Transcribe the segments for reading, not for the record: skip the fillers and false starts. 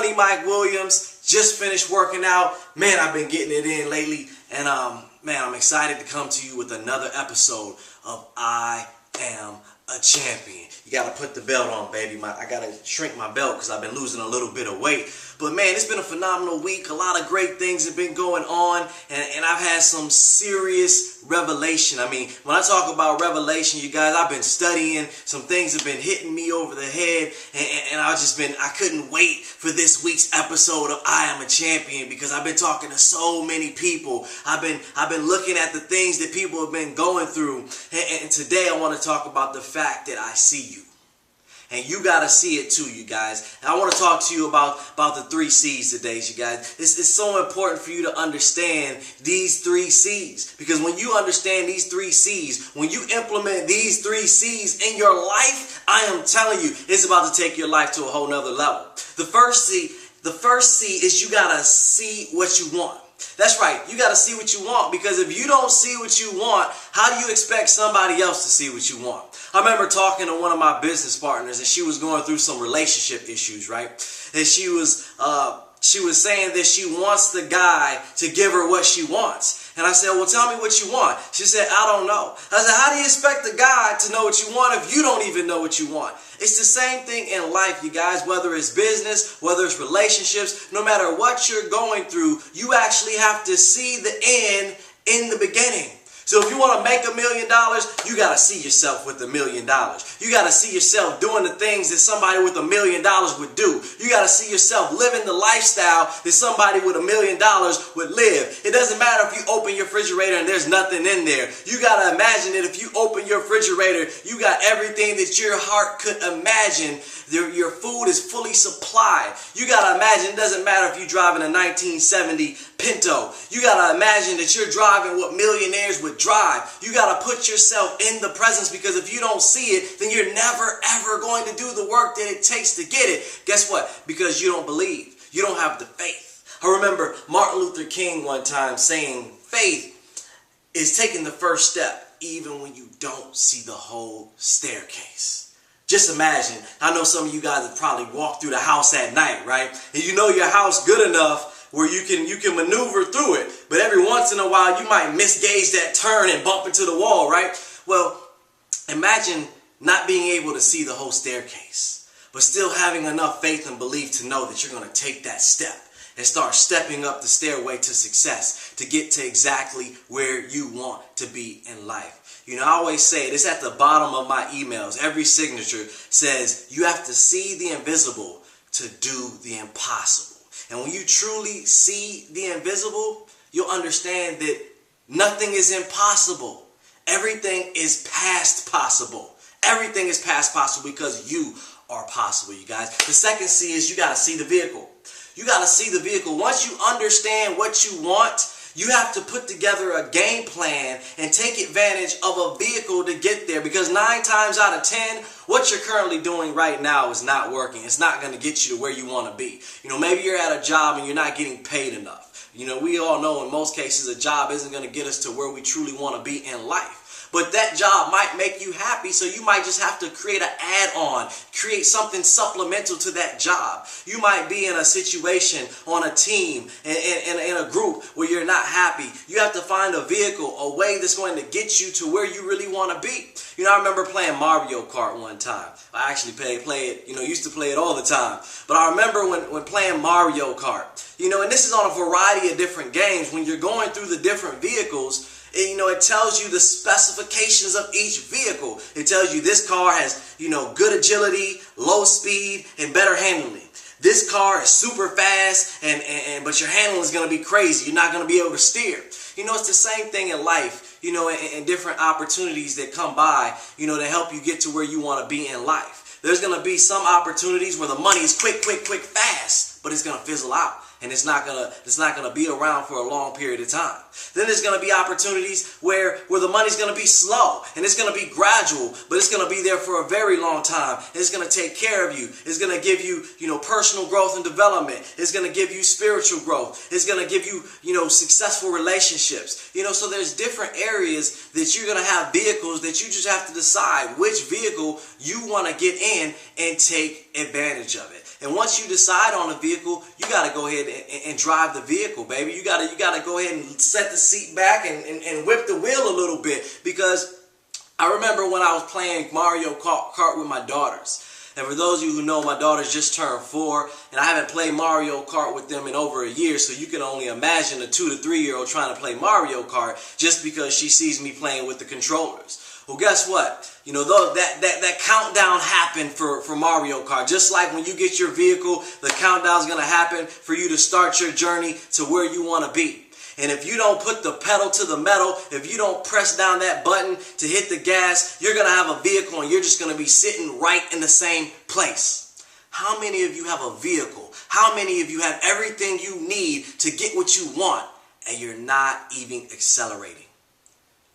Money Mike Williams. Just finished working out. Man, I've been getting it in lately. And man, I'm excited to come to you with another episode of I Am a Champion. You got to put the belt on, baby. I got to shrink my belt because I've been losing a little bit of weight. But man, it's been a phenomenal week. A lot of great things have been going on. And I've had some serious revelation. I mean, when I talk about revelation, you guys, I've been studying. Some things have been hitting me over the head. And I couldn't wait for this week's episode of I Am a Champion because I've been talking to so many people. I've been looking at the things that people have been going through. And today I want to talk about the fact that I see you. And you got to see it too, you guys. And I want to talk to you about the 3 C's today, you guys. It's so important for you to understand these 3 C's. Because when you understand these 3 C's, when you implement these 3 C's in your life, I am telling you, it's about to take your life to a whole nother level. The first C is you got to see what you want. That's right. You got to see what you want, because if you don't see what you want, how do you expect somebody else to see what you want? I remember talking to one of my business partners, and she was going through some relationship issues, right? And she was saying that she wants the guy to give her what she wants. And I said, well, tell me what you want. She said, I don't know. I said, how do you expect the guy to know what you want if you don't even know what you want? It's the same thing in life, you guys, whether it's business, whether it's relationships, no matter what you're going through, you actually have to see the end in the beginning. So if you want to make $1 million, you got to see yourself with $1 million. You got to see yourself doing the things that somebody with $1 million would do. You got to see yourself living the lifestyle that somebody with $1 million would live. It doesn't matter if you open your refrigerator and there's nothing in there. You got to imagine that if you open your refrigerator, you got everything that your heart could imagine. Your food is fully supplied. You got to imagine it doesn't matter if you're driving a 1970 Pinto. You got to imagine that you're driving what millionaires would drive. You got to put yourself in the presence, because if you don't see it, then you're never ever going to do the work that it takes to get it. Guess what? Because you don't believe. You don't have the faith. I remember Martin Luther King one time saying, faith is taking the first step even when you don't see the whole staircase. Just imagine, I know some of you guys have probably walked through the house at night, right? And you know your house good enough where you can maneuver through it. But every once in a while, you might misgauge that turn and bump into the wall, right? Well, imagine not being able to see the whole staircase, but still having enough faith and belief to know that you're going to take that step and start stepping up the stairway to success to get to exactly where you want to be in life. You know, I always say it, it's at the bottom of my emails. Every signature says you have to see the invisible to do the impossible. And when you truly see the invisible, you'll understand that nothing is impossible. Everything is past possible. Everything is past possible because you are possible, you guys. The second C is you got to see the vehicle. You got to see the vehicle. Once you understand what you want, you have to put together a game plan and take advantage of a vehicle to get there, because 9 times out of 10, what you're currently doing right now is not working. It's not going to get you to where you want to be. You know, maybe you're at a job and you're not getting paid enough. You know, we all know in most cases a job isn't going to get us to where we truly want to be in life. But that job might make you happy, so you might just have to create an add-on, create something supplemental to that job. You might be in a situation on a team, in a group where you're not happy. You have to find a vehicle, a way that's going to get you to where you really want to be. You know, I remember playing Mario Kart one time. I actually play it, used to play it all the time. But I remember when playing Mario Kart, and this is on a variety of different games, when you're going through the different vehicles, it tells you the specifications of each vehicle. It tells you this car has, good agility, low speed, and better handling. This car is super fast, but your handling is going to be crazy. You're not going to be able to steer. It's the same thing in life, and different opportunities that come by, to help you get to where you want to be in life. There's going to be some opportunities where the money is quick, fast, but it's going to fizzle out. And it's not gonna be around for a long period of time. Then there's gonna be opportunities where the money's gonna be slow and it's gonna be gradual, but it's gonna be there for a very long time. It's gonna take care of you. It's gonna give you, personal growth and development. It's gonna give you spiritual growth. It's gonna give you, successful relationships. So there's different areas that you're gonna have vehicles that you just have to decide which vehicle you want to get in and take advantage of it. And once you decide on a vehicle, you got to go ahead and drive the vehicle, baby. You got to go ahead and set the seat back and whip the wheel a little bit. Because I remember when I was playing Mario Kart with my daughters. And for those of you who know, my daughters just turned 4, and I haven't played Mario Kart with them in over a year, so you can only imagine a 2- to 3-year-old trying to play Mario Kart just because she sees me playing with the controllers. Well, guess what? You know, that countdown happened for Mario Kart. Just like when you get your vehicle, the countdown's going to happen for you to start your journey to where you want to be. And if you don't put the pedal to the metal, if you don't press down that button to hit the gas, you're going to have a vehicle and you're just going to be sitting right in the same place. How many of you have a vehicle? How many of you have everything you need to get what you want and you're not even accelerating?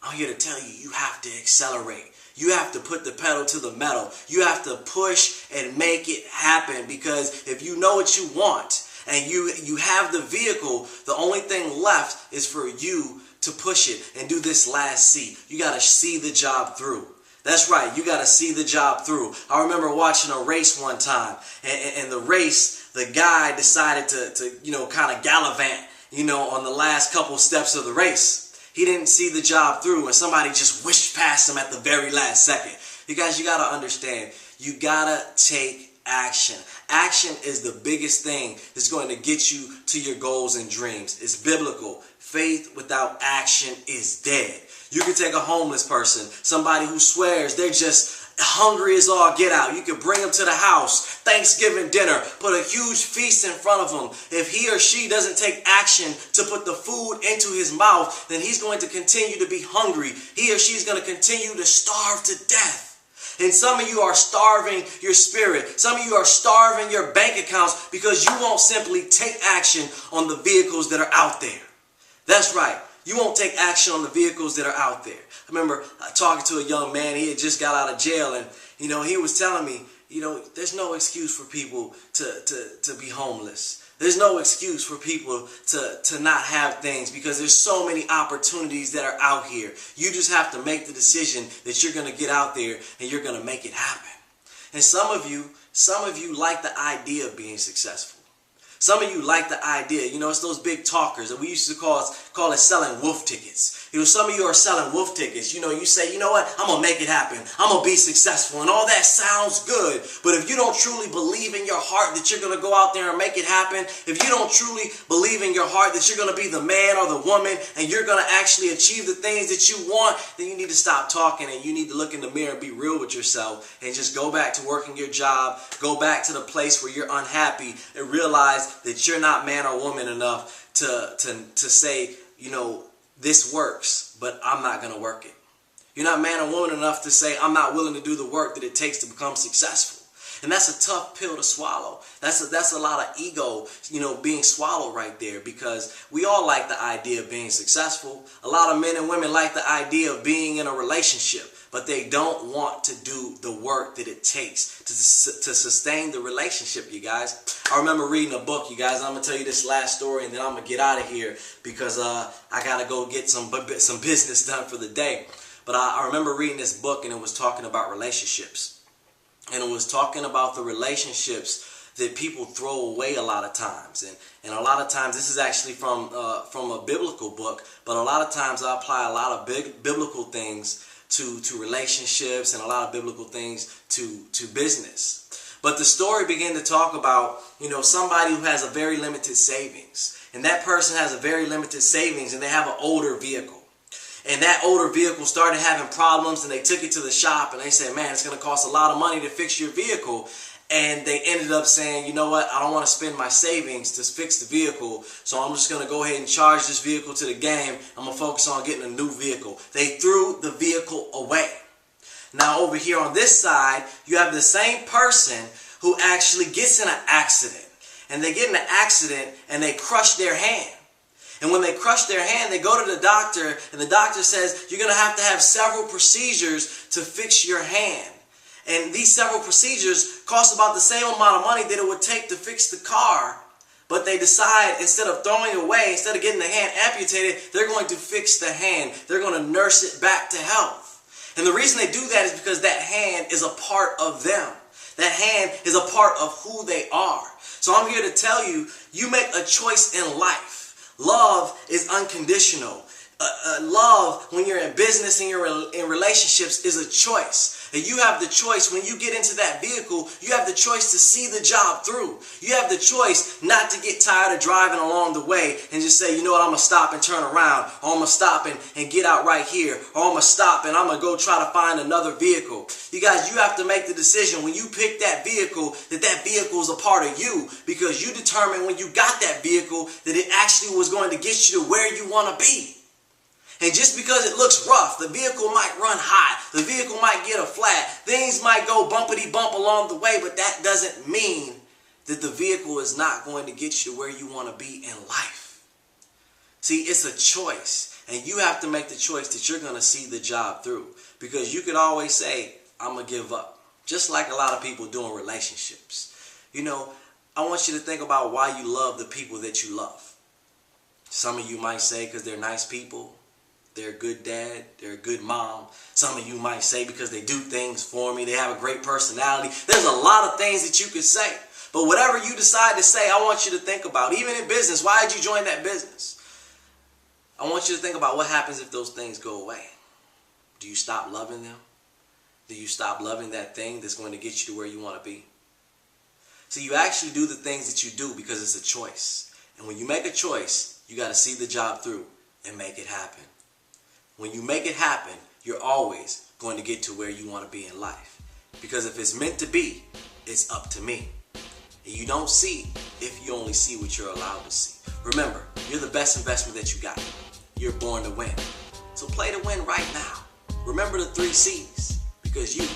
I'm here to tell you, you have to accelerate. You have to put the pedal to the metal. You have to push and make it happen, because if you know what you want and you have the vehicle, the only thing left is for you to push it and do this last C. You got to see the job through. That's right, you got to see the job through. I remember watching a race one time, and the race, the guy decided to kind of gallivant, on the last couple steps of the race. He didn't see the job through, and somebody just whished past him at the very last second. You guys, you got to understand, you got to take action. Action is the biggest thing that's going to get you to your goals and dreams. It's biblical. Faith without action is dead. You can take a homeless person, somebody who swears they're just hungry as all get out. You can bring them to the house, Thanksgiving dinner, put a huge feast in front of him. If he or she doesn't take action to put the food into his mouth, then he's going to continue to be hungry. He or she is going to continue to starve to death. And some of you are starving your spirit. Some of you are starving your bank accounts because you won't simply take action on the vehicles that are out there. That's right. You won't take action on the vehicles that are out there. I remember talking to a young man. He had just got out of jail, and he was telling me, there's no excuse for people to be homeless. There's no excuse for people to not have things, because there's so many opportunities that are out here. You just have to make the decision that you're going to get out there and you're going to make it happen. And some of you like the idea of being successful. Some of you like the idea, it's those big talkers that we used to call it selling wolf tickets. Some of you are selling wolf tickets. You say, you know what, I'm going to make it happen. I'm going to be successful, and all that sounds good. But if you don't truly believe in your heart that you're going to go out there and make it happen, if you don't truly believe in your heart that you're going to be the man or the woman and you're going to actually achieve the things that you want, then you need to stop talking and you need to look in the mirror and be real with yourself and just go back to working your job, go back to the place where you're unhappy, and realize that you're not man or woman enough to say, this works, but I'm not going to work it. You're not man or woman enough to say, I'm not willing to do the work that it takes to become successful. And that's a tough pill to swallow. That's a lot of ego, being swallowed right there, because we all like the idea of being successful. A lot of men and women like the idea of being in a relationship, but they don't want to do the work that it takes to sustain the relationship, you guys. I remember reading a book, you guys. I'm going to tell you this last story, and then I'm going to get out of here because I got to go get some business done for the day. But I remember reading this book, and it was talking about relationships. And it was talking about the relationships that people throw away a lot of times. And a lot of times, this is actually from a biblical book, but a lot of times I apply a lot of biblical things to relationships, and a lot of biblical things to business. But the story began to talk about, somebody who has a very limited savings. And that person has a very limited savings, and they have an older vehicle. And that older vehicle started having problems, and they took it to the shop, and they said, man, it's going to cost a lot of money to fix your vehicle. And they ended up saying, you know what, I don't want to spend my savings to fix the vehicle, so I'm just going to go ahead and charge this vehicle to the game. I'm going to focus on getting a new vehicle. They threw the vehicle away. Now over here on this side, you have the same person who actually gets in an accident. And they get in an accident and they crush their hand. And when they crush their hand, they go to the doctor, and the doctor says, you're going to have several procedures to fix your hand. And these several procedures cost about the same amount of money that it would take to fix the car. But they decide, instead of throwing it away, instead of getting the hand amputated, they're going to fix the hand. They're going to nurse it back to health. And the reason they do that is because that hand is a part of them. That hand is a part of who they are. So I'm here to tell you, you make a choice in life. Love is unconditional. Love, when you're in business and you're in relationships, is a choice. And you have the choice when you get into that vehicle, you have the choice to see the job through. You have the choice not to get tired of driving along the way and just say, you know what, I'm going to stop and turn around, or I'm going to stop and get out right here, or I'm going to stop and I'm going to go try to find another vehicle. You guys, you have to make the decision when you pick that vehicle that vehicle is a part of you, because you determined when you got that vehicle that it actually was going to get you to where you want to be. And just because it looks rough, the vehicle might run high, the vehicle might get a flat, things might go bumpity bump along the way, but that doesn't mean that the vehicle is not going to get you to where you want to be in life. See, it's a choice, and you have to make the choice that you're going to see the job through, because you could always say, I'm going to give up, just like a lot of people do in relationships. You know, I want you to think about why you love the people that you love. Some of you might say because they're nice people. They're a good dad, they're a good mom. Some of you might say because they do things for me, they have a great personality. There's a lot of things that you could say. But whatever you decide to say, I want you to think about, even in business, why did you join that business? I want you to think about what happens if those things go away. Do you stop loving them? Do you stop loving that thing that's going to get you to where you want to be? So you actually do the things that you do because it's a choice. And when you make a choice, you got to see the job through and make it happen. When you make it happen, you're always going to get to where you want to be in life. Because if it's meant to be, it's up to me. And you don't see if you only see what you're allowed to see. Remember, you're the best investment that you got. You're born to win. So play to win right now. Remember the 3 C's, because you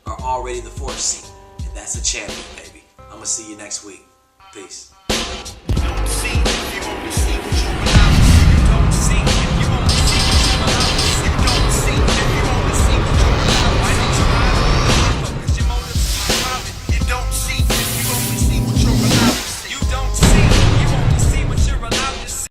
are already the 4th C. And that's a champion, baby. I'm going to see you next week. Peace.